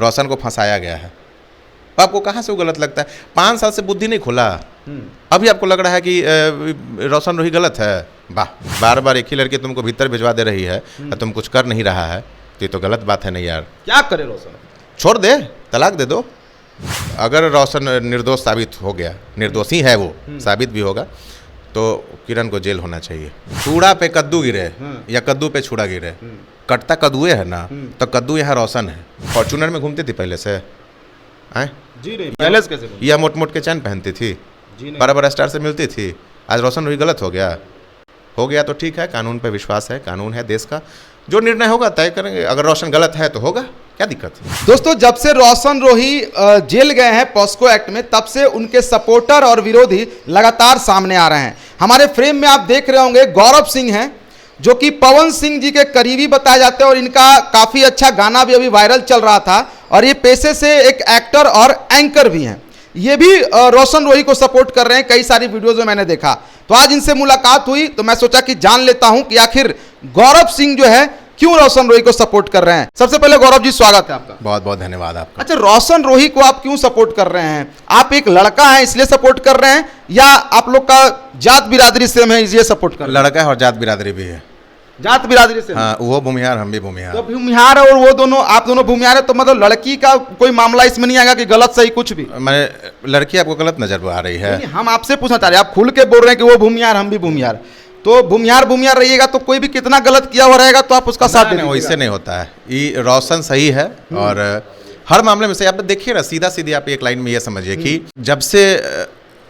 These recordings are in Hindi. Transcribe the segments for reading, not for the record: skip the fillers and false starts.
रोशन को फंसाया गया है। आपको कहाँ से वो गलत लगता है? 5 साल से बुद्धि नहीं खुला, अभी आपको लग रहा है कि रोशन रोही गलत है? वाह, बार बार एक ही लड़की तुमको भीतर भिजवा दे रही है और तुम कुछ कर नहीं रहा है, तो ये तो गलत बात है नहीं यार। क्या करे रोशन? छोड़ दे, तलाक दे दो। अगर रोशन निर्दोष साबित हो गया, निर्दोषी है वो, साबित भी होगा, तो किरण को जेल होना चाहिए। छुड़ा पे कद्दू गिरे या कद्दू पे छुड़ा गिरे, कटता कद्दुए है ना, तो कद्दू यहाँ रोशन है। फॉर्चूनर में घूमती थी पहले से, आए जी नहीं, पहले से कैसे घूमती? या मोट मोट के चैन पहनती थी, बड़ा बड़ा स्टार से मिलती थी। आज रोशन रोही गलत हो गया तो ठीक है, कानून पे विश्वास है, कानून है देश का, जो निर्णय होगा तय करेंगे। अगर रोशन गलत है तो होगा, क्या दिक्कत है? दोस्तों, जब से रोशन रोही जेल गए हैं पॉस्को एक्ट में, तब से उनके सपोर्टर और विरोधी लगातार सामने आ रहे हैं। हमारे फ्रेम में आप देख रहे होंगे गौरव सिंह हैं, जो कि पवन सिंह जी के करीबी बताए जाते हैं और इनका काफ़ी अच्छा गाना भी अभी वायरल चल रहा था, और ये पेशे से एक एक्टर और एंकर भी हैं। ये भी रोशन रोही को सपोर्ट कर रहे हैं, कई सारी वीडियोज में मैंने देखा। तो आज इनसे मुलाकात हुई तो मैं सोचा कि जान लेता हूं कि आखिर गौरव सिंह जो है क्यों रोशन रोही को सपोर्ट कर रहे हैं। सबसे पहले गौरव जी, स्वागत है आपका। बहुत बहुत धन्यवाद आपका। अच्छा, रोशन रोही को आप क्यों सपोर्ट कर रहे हैं? आप एक लड़का है इसलिए सपोर्ट कर रहे हैं, या आप लोग का जात बिरादरी सेम है इसलिए सपोर्ट कर रहे हैं? लड़का है और जात बिरादरी भी है। जात बिरादरी से? हाँ, वो भूमिहार, हम भी भूमिहार। तो भूमिहार है और वो दोनों, आप दोनों भूमिहार है, तो मतलब लड़की का कोई मामला इसमें नहीं आएगा कि गलत सही कुछ भी? मैं, लड़की आपको गलत नजर आ रही है? नहीं, हम आपसे पूछना चाह रहे हैं, आप खुल के बोल रहे हैं कि वो भूमिहार हम भी भूमिहार, तो भूमिहार रहिएगा तो कोई भी कितना गलत किया हुआ रहेगा तो आप उसका साथ देंगे? वैसे नहीं होता है, ये रोशन सही है और हर मामले में सही। आप देखिए ना, सीधा सीधी आप एक लाइन में ये समझिए कि जब से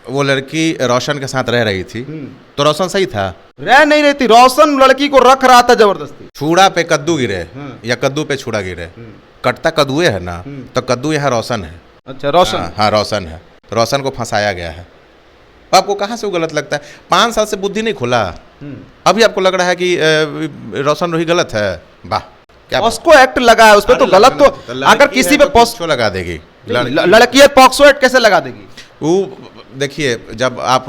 वो लड़की रोशन के साथ रह रही थी तो रोशन सही था? रह नहीं रही थी, रोशन लड़की को रख रहा था जबरदस्ती। छुड़ा पे कद्दू गिरे या कद्दू पे छुड़ा गिरे, कटता कद्दुए है ना, तो कद्दू यहाँ रोशन है। अच्छा, रोशन? हाँ, रोशन है। रोशन को फंसाया गया है। आपको कहाँ से वो गलत लगता है? 5 साल से बुद्धि नहीं खुला, अभी आपको लग रहा है कि रोशन रोही गलत है? वाह, क्या पॉस्को एक्ट लगा है उस पर, तो गलत तो अगर किसी पे पॉस्को लगा देगी, लड़की है, पॉक्सो एक्ट कैसे लगा देगी? वो देखिए, जब आप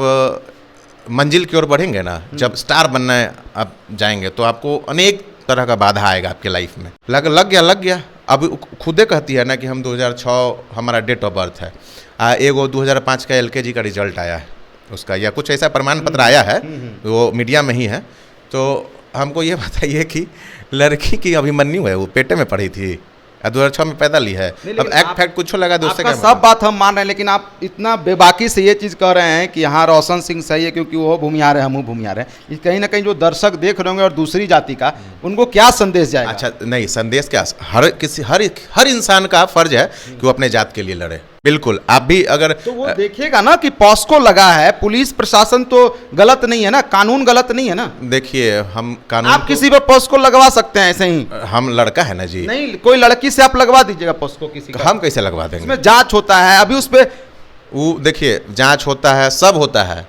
मंजिल की ओर बढ़ेंगे ना, जब स्टार बनना आप जाएंगे, तो आपको अनेक तरह का बाधा आएगा आपके लाइफ में। लग गया। अब खुदे कहती है ना कि हम 2006 हमारा डेट ऑफ बर्थ है, एगो 2005 का LKG का रिजल्ट आया है उसका, या कुछ ऐसा प्रमाण पत्र आया है, वो मीडिया में ही है। तो हमको ये बताइए कि लड़की की अभिमन्यु है, वो पेटे में पड़ी थी, 2006 में पैदा ली है। अब एक्ट फैक्ट कुछ लगा दो, उससे क्या? सब बात हम मान रहे हैं, लेकिन आप इतना बेबाकी से ये चीज़ कह रहे हैं कि हाँ रोशन सिंह सही है क्योंकि वो भूमिहार है, हम भूमिहार है। कहीं ना कहीं जो दर्शक देख रहे होंगे और दूसरी जाति का, उनको क्या संदेश जाएगा? अच्छा, नहीं, संदेश क्या, हर इंसान का फर्ज है कि वो अपने जात के लिए लड़े। बिल्कुल, आप भी अगर तो वो देखिएगा ना कि पॉस्को लगा है, पुलिस प्रशासन तो गलत नहीं है ना, कानून गलत नहीं है ना। देखिए, हम कानून, आप किसी पर पॉस्को लगवा सकते हैं ऐसे ही? हम लड़का है ना जी। नहीं, कोई लड़की से आप लगवा दीजिएगा पॉस्को किसी का? हम कैसे लगवा देंगे? इसमें जांच होता है, अभी उस पे वो देखिए, जांच होता है, सब होता है।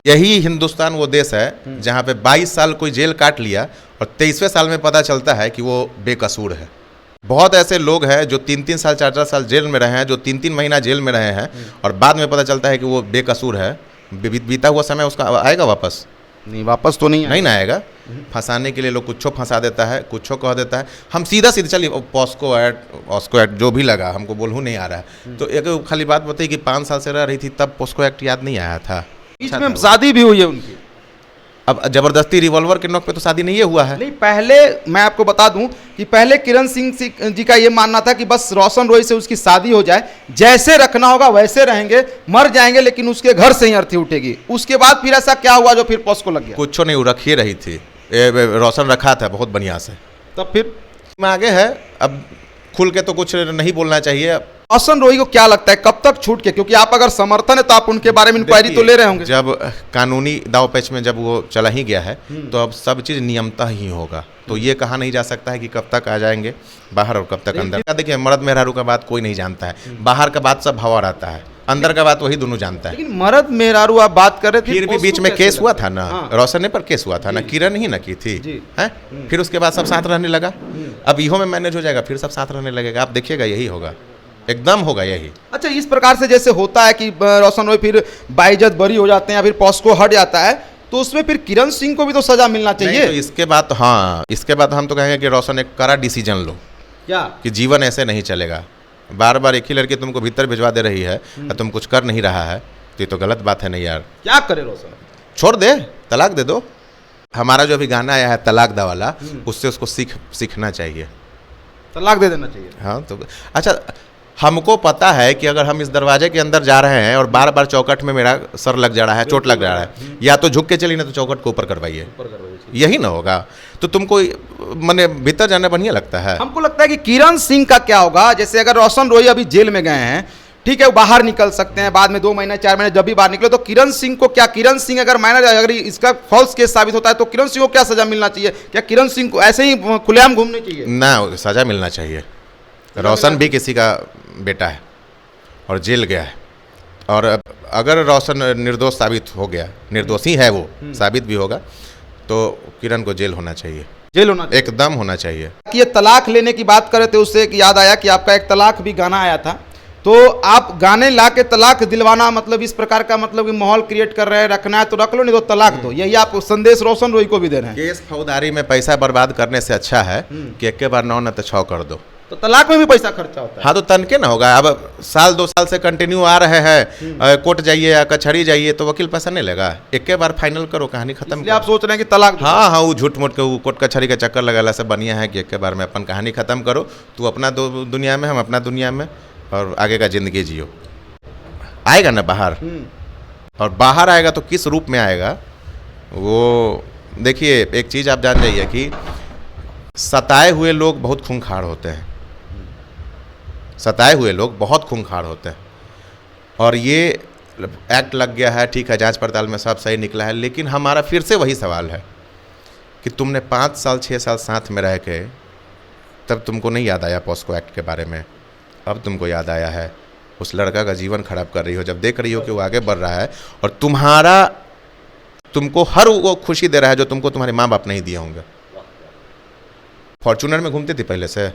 यही हिंदुस्तान वो देश है जहाँ पे 22 साल कोई जेल काट लिया और 23वें साल में पता चलता है कि वो बेकसूर है। बहुत ऐसे लोग हैं जो 3-3 साल 4-4 साल जेल में रहे हैं, जो 3-3 महीना जेल में रहे हैं, और बाद में पता चलता है कि वो बेकसूर है। बीता हुआ समय उसका आएगा वापस? नहीं, वापस तो नहीं ना आएगा। फंसाने के लिए लोग कुछ फंसा देता है, कुछ कह देता है। हम सीधा चलिए, पॉस्को एक्ट जो भी लगा, हमको बोलूँ नहीं आ रहा है, तो एक खाली बात बताइए कि 5 साल से रह रही थी तब पॉस्को एक्ट याद नहीं आया था? बीच में शादी भी हुई है उनकी। अब जबरदस्ती रिवॉल्वर के नोक पे तो शादी नहीं हुआ है। नहीं, पहले मैं आपको बता दूं कि पहले किरण सिंह जी का ये मानना था कि बस रोशन रोही से उसकी शादी हो जाए, जैसे रखना होगा वैसे रहेंगे, मर जाएंगे लेकिन उसके घर से ही अर्थी उठेगी। उसके बाद फिर ऐसा क्या हुआ जो फिर पॉस्को लग गया? कुछ नहीं, रखी रही थी, रोशन रखा था बहुत बढ़िया से, तब फिर में आगे है। अब खुल के तो कुछ नहीं बोलना चाहिए। रोशन रोही को क्या लगता है कब तक छूट के, क्योंकि आप अगर समर्थन है तो आप उनके बारे में इंक्वायरी तो ले रहे होंगे? जब कानूनी दाव पेच में जब वो चला ही गया है तो अब सब चीज़ नियमता ही होगा। तो ये कहा नहीं जा सकता है कि कब तक आ जाएंगे बाहर और कब तक अंदर। देखिए, मर्द मेहरारू का बात कोई नहीं जानता है, बाहर का बात सब भवा रहता है, अंदर का बात वही दोनों जानता है। लेकिन मर्द मेहरारू आप बात कर रहे थे, फिर भी बीच में केस हुआ था ना, रोशन पर केस हुआ था ना, किरण ही ना की थी, हैं? फिर उसके बाद सब साथ रहने लगा। अब इहो में मैनेज हो जाएगा, फिर सब साथ रहने लगेगा। आप देखिएगा, यही होगा, एकदम होगा यही। अच्छा, इस प्रकार से जैसे होता है कि रोशन रोही फिर बाइज्जत बरी हो जाते हैं या फिर पॉस्को हट जाता है, तो उसमें फिर किरण सिंह को भी तो सजा मिलना चाहिए। तो इसके बाद, हाँ, इसके बाद हम तो कहेंगे कि रोशन एक कड़ा डिसीजन लो, क्या कि जीवन ऐसे नहीं चलेगा। बार बार एक ही लड़की तुमको भीतर भिजवा दे रही है और तुम कुछ कर नहीं रहा है, तो ये तो गलत बात है नहीं यार। क्या करे रोशन? छोड़ दे, तलाक दे दो। हमारा जो अभी गाना आया है तलाक दा वाला, उससे उसको सीखना चाहिए, तलाक दे देना चाहिए। हाँ तो अच्छा, हमको पता है कि अगर हम इस दरवाजे के अंदर जा रहे हैं और बार बार चौखट में मेरा सर लग जा रहा है, चोट लग जा रहा है, या तो झुक के चलिए ना तो चौखट को ऊपर करवाइए, यही ना होगा। तो तुमको मैंने भीतर जाना बढ़िया लगता है। हमको लगता है कि किरण सिंह का क्या होगा, जैसे अगर रोशन रोही अभी जेल में गए हैं, ठीक है, वो बाहर निकल सकते हैं बाद में 2 महीने 4 महीने जब भी बाहर निकले, तो किरण सिंह को क्या, किरण सिंह अगर अगर इसका फॉल्स केस साबित होता है तो किरण सिंह को क्या सजा मिलना चाहिए? क्या किरण सिंह को ऐसे ही खुलेआम घूमने चाहिए? ना, सजा मिलना चाहिए। रोशन भी किसी का बेटा है और जेल गया है, और अगर रोशन निर्दोष साबित हो गया, निर्दोषी है वो, साबित भी होगा, तो किरण को जेल होना चाहिए, जेल होना चाहिए, एकदम होना चाहिए। कि ये तलाक लेने की बात करे तो उससे एक याद आया कि आपका एक तलाक भी गाना आया था, तो आप गाने ला के तलाक दिलवाना, मतलब इस प्रकार का मतलब कि माहौल क्रिएट कर रहे हैं, रखना है तो रख लो, नहीं तो तलाक दो, यही आप संदेश रोशन रोही को भी दे रहे हैं। केस फौजदारी में पैसा बर्बाद करने से अच्छा है कि एक बार 9 न तो 6 कर दो। तो तलाक में भी पैसा खर्चा होता है। हाँ तो तनके ना होगा। अब साल 2 साल से कंटिन्यू आ रहे हैं, कोर्ट जाइए या कचहरी जाइए तो वकील पैसा नहीं लेगा, एक बार फाइनल करो, कहानी खत्म। इसलिए आप सोच रहे हैं कि तलाक दो। हाँ हाँ, वो झूठ मूठ के वो कोर्ट कचहरी का चक्कर लगाला से बढ़िया है कि एक बार में अपन कहानी खत्म करो, तू अपना दुनिया में, हम अपना दुनिया में, और आगे का जिंदगी जियो। आएगा ना बाहर, और बाहर आएगा तो किस रूप में आएगा वो देखिए। एक चीज़ आप जान जाइए कि सताए हुए लोग बहुत खूंखार होते हैं, सताए हुए लोग बहुत खूंखार होते हैं। और ये एक्ट लग गया है, ठीक है, जांच पड़ताल में सब सही निकला है, लेकिन हमारा फिर से वही सवाल है कि तुमने 5 साल 6 साल साथ में रह के तब तुमको नहीं याद आया पॉस्को एक्ट के बारे में, अब तुमको याद आया है। उस लड़का का जीवन खराब कर रही हो, जब देख रही हो कि वो आगे बढ़ रहा है और तुमको हर वो खुशी दे रहा है जो तुमको तुम्हारे माँ बाप नहीं दिए होंगे। फॉर्चूनर में घूमती थी पहले से,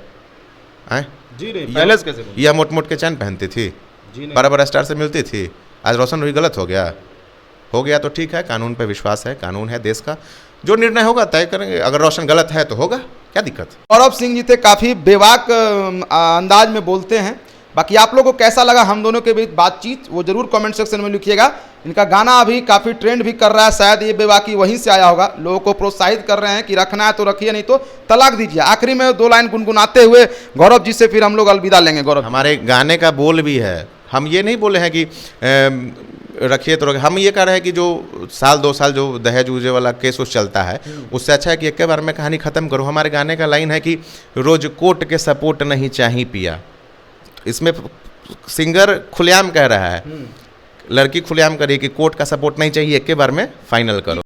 आए जी नहीं, पहले से कैसे? या मोट मोट के चैन पहनती थी, बड़ा बड़ा स्टार से मिलती थी। आज रोशन रोही गलत हो गया तो ठीक है, कानून पे विश्वास है, कानून है देश का, जो निर्णय होगा तय करेंगे। अगर रोशन गलत है तो होगा, क्या दिक्कत। गौरव सिंह जी थे, काफ़ी बेबाक अंदाज में बोलते हैं। बाकी आप लोगों को कैसा लगा हम दोनों के बीच बातचीत, वो जरूर कमेंट सेक्शन में लिखिएगा। इनका गाना अभी काफ़ी ट्रेंड भी कर रहा है, शायद ये बेबाकी वहीं से आया होगा। लोगों को प्रोत्साहित कर रहे हैं कि रखना है तो रखिए, नहीं तो तलाक दीजिए। आखिरी में 2 लाइन गुनगुनाते हुए गौरव जी से फिर हम लोग अलविदा लेंगे। गौरव, हमारे गाने का बोल भी है, हम ये नहीं बोले हैं कि रखिए तो रखिए, हम ये कह रहे हैं कि जो साल 2 साल जो दहेज उजे वाला केस उस चलता है, उससे अच्छा है कि एक बार में कहानी ख़त्म करो। हमारे गाने का लाइन है कि रोज कोर्ट के सपोर्ट नहीं चाहिए पिया। इसमें सिंगर खुलेआम कह रहा है, लड़की खुलेआम करी कि कोर्ट का सपोर्ट नहीं चाहिए, एक बार में फाइनल करो।